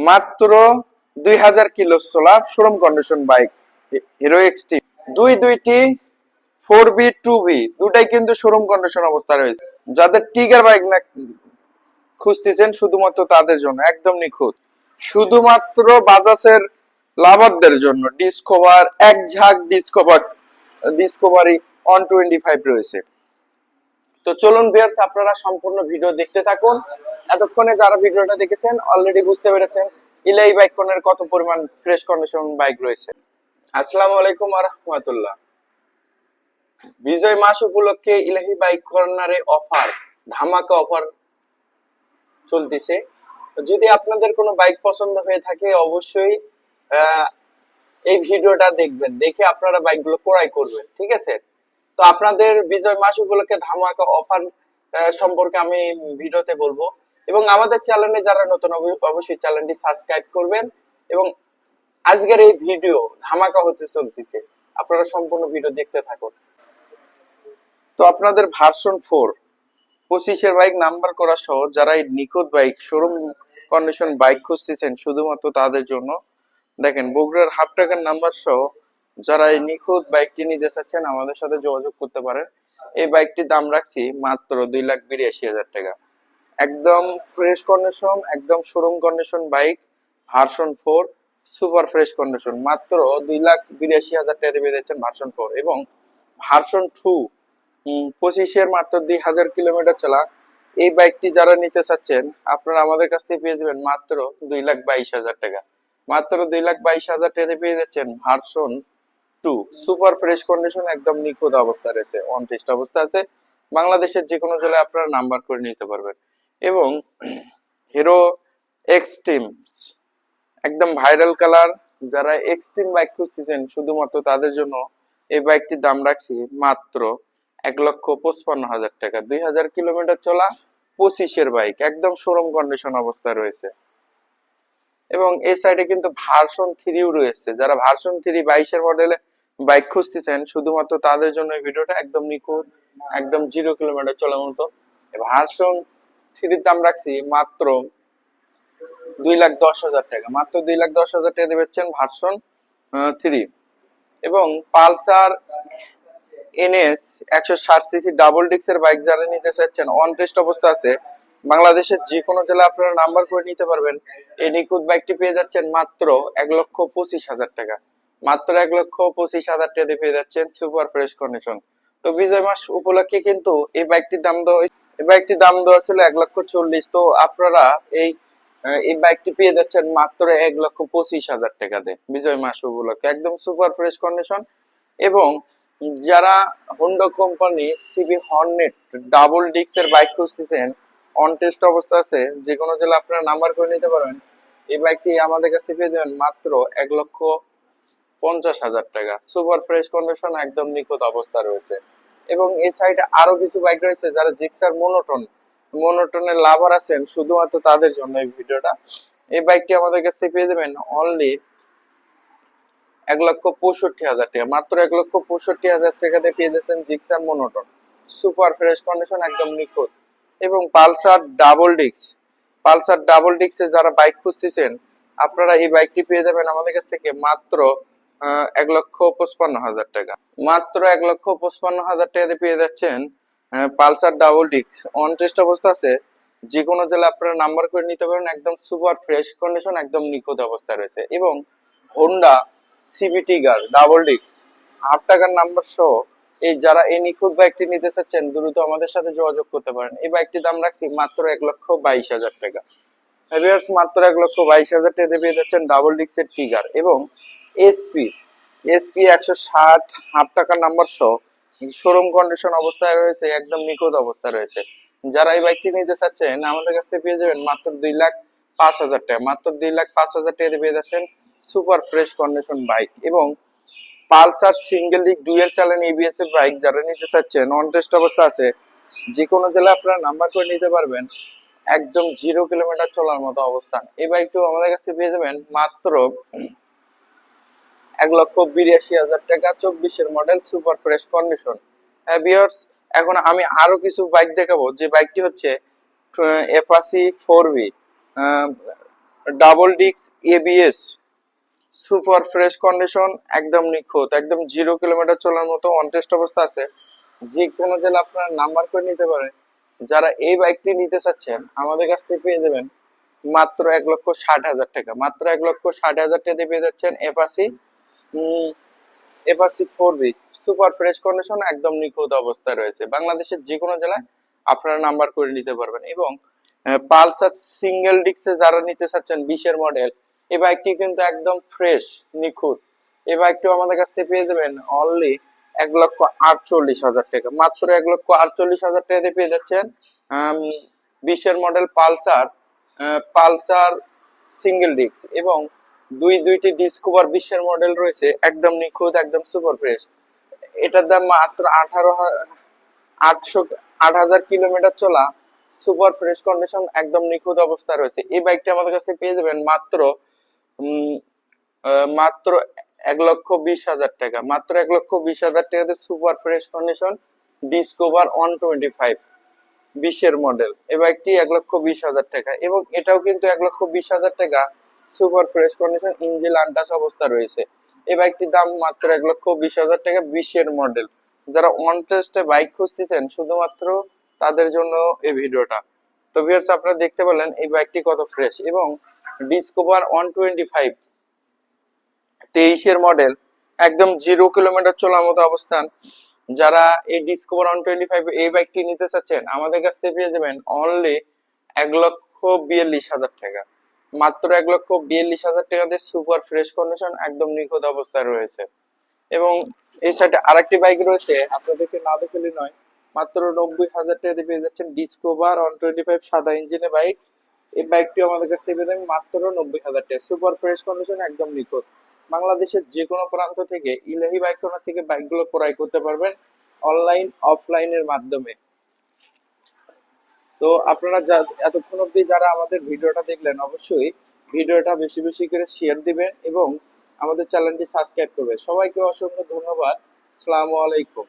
মাত্র 2000 কিলো চলা showroom condition bike Hero Xtreme. দুইটি 4B 2B দুটাই কিন্তু শোরুম কন্ডিশন অবস্থা রয়েছে। যাদের টিগার বাইক না খুঁজতেছেন শুধুমাত্র তাদের জন্য একদম নিখুঁত, শুধুমাত্র বাজাজের লাভারদের জন্য ডিসকভার এক ঝাঁক ডিসকভারি 125 রয়েছে। তো চলুন ভিউয়ার্স, আপনারা সম্পূর্ণ ভিডিও দেখতে থাকুন। এতক্ষণে যারা ভিডিওটা দেখেছেন অলরেডি বুঝতে পেরেছেন ইলাই বাইক কর্নারে কত পরিমাণ ফ্রেশ কন্ডিশন বাইক রয়েছে। আসসালামু আলাইকুম ওয়া রাহমাতুল্লাহ। বিজয় মাস উপলক্ষে ইলাহি বাইক কর্নারে অফার, ধামাকা অফার চলতেছে। যদি আপনাদের কোনো বাইক পছন্দ হয়ে থাকে অবশ্যই এই ভিডিওটা দেখবেন, দেখে আপনারা বাইকগুলো ক্রয় করবেন, ঠিক আছে? তো আপনাদের বিজয় মাস উপলক্ষে ধামাকা অফার সম্পর্কে আমি ভিডিওতে বলবো। এবং আমাদের চ্যানেলে যারা নতুন অবশ্যই চ্যানেলটি সাবস্ক্রাইব করবেন। এবং আজকের এই ভিডিও ধামাকা হতে চলতেছে, আপনারা সম্পূর্ণ ভিডিও দেখতে থাকুন। তো আপনাদের ভার্সন 4 25-এর বাইক নাম্বার করা সহ যারা এই নিখুঁত বাইক শোরুম কন্ডিশন বাইক খুঁজতেছেন শুধুমাত্র তাদের জন্য দেখেন বগুড়ার হাফ টাকার নাম্বার সহ যারা এই নিখুঁত বাইকটি নিতে চাচ্ছেন আমাদের সাথে যোগাযোগ করতে পারেন। এই বাইকটির দাম রাখছি মাত্র 2,82,000 টাকা। একদম ফ্রেশ কন্ডিশন, একদম showroom condition bike version 4 super fresh condition মাত্র 2,82,000 টাকা দিয়ে দিচ্ছেন ভার্সন 4। এবং ভার্সন 2 25-এর মাত্র 2,000 কিলোমিটার চলা এই বাইকটি যারা নিতে চাচ্ছেন আপনারা আমাদের কাছ থেকে পেয়ে যাবেন মাত্র 2,22,000 টাকা। মাত্র 2,22,000 টাকা দিয়ে পেয়ে যাচ্ছেন ভার্সন 2 সুপার ফ্রেশ কন্ডিশন, একদম নিখুঁত অবস্থা রয়েছে, অন টেস্ট অবস্থা আছে। বাংলাদেশের যে কোনো জেলায় আপনারা নাম্বার করে নিতে পারবেন। এবং হিরো এক্সট্রিম একদম ভাইরাল কালার, যারা এক্সট্রিম বাইক খুঁজতেছেন শুধুমাত্র তাদের জন্য এই বাইকটির দাম রাখছি মাত্র 1,55,000 টাকা। 2,000 কিলোমিটার চলা 25-এর বাইক, একদম শোরুম কন্ডিশন অবস্থা রয়েছে। এবং এই সাইডে কিন্তু ভার্সন 3ও রয়েছে, যারা ভার্সন 3 22-এর মডেলে বাইক খুঁজতেছেন শুধুমাত্র তাদের জন্য এই ভিডিওটা একদম নিখুঁত, একদম 0 কিলোমিটার চলার মতো। ভার্সন 3-এর দাম রাখছি মাত্র 2,10,000 টাকা। মাত্র 2,10,000 টাকা দিয়ে পাচ্ছেন ভার্সন 3। এবং পালসার NS 160cc ডাবল ডিক্সের বাইক যারা নিতে চাচ্ছেন অন টেস্ট অবস্থা আছে, বাংলাদেশের যে কোনো জেলায় আপনারা নাম্বার করে নিতে পারবেন। এই নিখুঁত বাইকটি পেয়ে যাচ্ছেন মাত্র 1,25,000 টাকা। মাত্র 1,25,000 টাকা দিয়ে পেয়ে যাচ্ছেন সুপার ফ্রেশ কন্ডিশন। তো বিজয় মাস উপলক্ষে কিন্তু এই বাইকটির দাম দেওয়া ছিল 1,40,000। তো আপনারা এই বাইকটি পেয়ে যাচ্ছেন মাত্র 1,25,000 টাকাতে বিজয় মাস উপলক্ষে, একদম সুপার ফ্রেশ কন্ডিশন। এবং যারা Honda company CB Hornet double ডিক্সের বাইক খুঁজতেছেন অন টেস্ট অবস্থা আছে, যে কোনো জেলা আপনারা নাম্বার করে নিতে পারবেন। এই বাইকটি আমাদের কাছ থেকে পেয়ে যাবেন মাত্র 1,50,000 টাকা। সুপার ফ্রেশ কন্ডিশন, একদম নিখুঁত অবস্থা রয়েছে। এবং এই সাইডে আরো কিছু বাইক রয়েছে, যারা জিক্সার মনোটনের লাভার আছেন শুধুমাত্র তাদের জন্য এই ভিডিওটা। এই বাইকটি আমাদের কাছ থেকে পেয়ে যাবেন অনলি 1,65,000 টাকা। মাত্র 1,65,000 টাকাতে পেয়ে যাচ্ছেন Gixxer monotone super fresh condition, একদম নিখুঁত। এবং পালসার ডাবল ডিক্সে যারা বাইক খুঁজতেছেন আপনারা এই বাইকটি পেয়ে যাবেন আমাদের কাছ থেকে মাত্র 1,55,000 টাকা। মাত্র 1,55,000 টাকাতে পেয়ে যাচ্ছেন পালসার ডাবল ডিক্স অন টেস্ট অবস্থা আছে, যে কোনো জেলায় আপনারা নাম্বার করে নিতে পারেন, একদম সুপার ফ্রেশ কন্ডিশন, একদম নিখুঁত অবস্থা রয়েছে। এবং হোন্ডা সিবি টিগার ডাবল ডিক্স হাফ টাকার নাম্বার সহ যারা এই নিখুঁত বাইকটি নিতে চাচ্ছেন দ্রুত আমাদের সাথে যোগাযোগ করতে পারেন। এই বাইকটির দাম রাখছি মাত্র 1,22,000 টাকা। মাত্র 1,22,000 টাকা পেয়ে যাচ্ছেন ডাবল ডিক্সের টিগার। এবং এসপি 160 হাফ টাকার নাম্বার সহ শোরুম কন্ডিশন অবস্থায় রয়েছে, একদম নিখুঁত অবস্থা রয়েছে। যারা এই বাইকটি নিতে চাচ্ছেন আমাদের কাছ থেকে পেয়ে যাবেন মাত্র 2,05,000 টাকা। মাত্র 2,05,000 টাকা পেয়ে যাচ্ছেন সুপার ফ্রেশ কন্ডিশন বাইক। এবং পালসার সিঙ্গেল ডিক ডুয়েল চালান এবিএস এর বাইক যারা নিতে চাচ্ছেন অন টেস্ট অবস্থা আছে, যে কোনো জেলায় আপনারা নাম্বার করে নিতে পারবেন, একদম 0 কিলোমিটার চলার মতো অবস্থান। এই বাইকটিও আমাদের কাছ থেকে পেয়ে যাবেন মাত্র 1,82,000 টাকা। 24-এর model super fresh condition. Viewers, এখন আমি আরো কিছু বাইক দেখাবো, যে বাইকটি হচ্ছে Apache 4B double disc ABS, super fresh condition, একদম নিখুঁত, একদম 0 কিলোমিটার চলার মতো অন টেস্ট অবস্থা আছে। যে কোনো জেলা আপনার নাম্বার করে নিতে পারেন। যারা এই বাইকটি নিতে চাচ্ছেন আমাদের কাছ থেকে পেয়ে যাবেন মাত্র 1,60,000 টাকা, মাত্র 1,60,000 টাকা দিয়ে পেয়ে যাচ্ছেন Apache Apache 4B super fresh condition, একদম নিখুঁত অবস্থায় রয়েছে। বাংলাদেশের যে কোনো জেলায় আপনারা নাম্বার করে নিতে পারবেন। এবং পালসার সিঙ্গেল ডিস্কে যারা নিতে চাচ্ছেন 20-এর মডেল, এই বাইকটি কিন্তু একদম ফ্রেশ, নিখুঁত। এই বাইকটি আমাদের কাছ থেকে পেয়ে যাবেন অনলি 1,48,000 টাকা, মাত্র 1,48,000 টাকা দিয়ে পেয়ে যাচ্ছেন 20-এর model Pulsar, Pulsar single disc. এবং দুইটি ডিসকভার 20-এর মডেল রয়েছে, একদম নিখুঁত, একদম সুপার ফ্রেশ। এটার দাম মাত্র 8,000 কিলোমিটার চলা, সুপার ফ্রেশ কন্ডিশন, একদম নিখুঁত অবস্থা রয়েছে। এই বাইকটা আমাদের কাছে পেয়ে যাবেন মাত্র মাত্র 1,20,000 টাকা, মাত্র 1,20,000 টাকাতে সুপার ফ্রেশ কন্ডিশন ডিসকভার 125 20-এর মডেল। এই বাইকটি 1,20,000 টাকা। এবং এটাও কিন্তু 1,20,000 টাকা, super fresh condition, engine untouch অবস্থা রয়েছে। এই বাইকটির দাম মাত্র 1,20,000 টাকা, 20-এর মডেল। যারা অন টেস্টে বাইক খুঁজতেছেন শুধুমাত্র তাদের জন্য এই ভিডিওটা। তো ভিউয়ার্স, আপনারা দেখতে পেলেন এই বাইকটি কত ফ্রেশ। এবং ডিসকভার 125 23-এর মডেল, একদম 0 কিলোমিটার চলার মতো অবস্থান। যারা এই ডিসকভার 125 এই বাইকটি নিতে চাচ্ছেন আমাদের কাছ থেকে পেয়ে যাবেন অনলি 1,42,000 টাকা, মাত্র 1,42,000 টাকাতে সুপার ফ্রেশ কন্ডিশন, একদম নিখুঁত অবস্থায় রয়েছে। এবং এই সাইডে আরেকটি বাইক রয়েছে, আপনাদেরকে না দেখলে নয়, মাত্র 90,000 টাকাতে পেয়ে যাচ্ছেন ডিসকভার 125 সাদা ইঞ্জিনের বাইক। এই বাইকটি আমাদের কাছ থেকে পেয়ে যাবেন মাত্র 90,000 টাকা, সুপার ফ্রেশ কন্ডিশন, একদম নিখুঁত। বাংলাদেশের যে কোনো প্রান্ত থেকে ইলাহি বাইক কর্নার থেকে বাইকগুলো ক্রয় করতে পারবেন অনলাইন অফলাইনের মাধ্যমে। তো আপনারা এতক্ষণ অবধি যারা আমাদের ভিডিওটা দেখলেন, অবশ্যই ভিডিওটা বেশি বেশি করে শেয়ার দিবেন এবং আমাদের চ্যানেলটি সাবস্ক্রাইব করবেন। সবাইকে অসংখ্য ধন্যবাদ। আসসালামু আলাইকুম।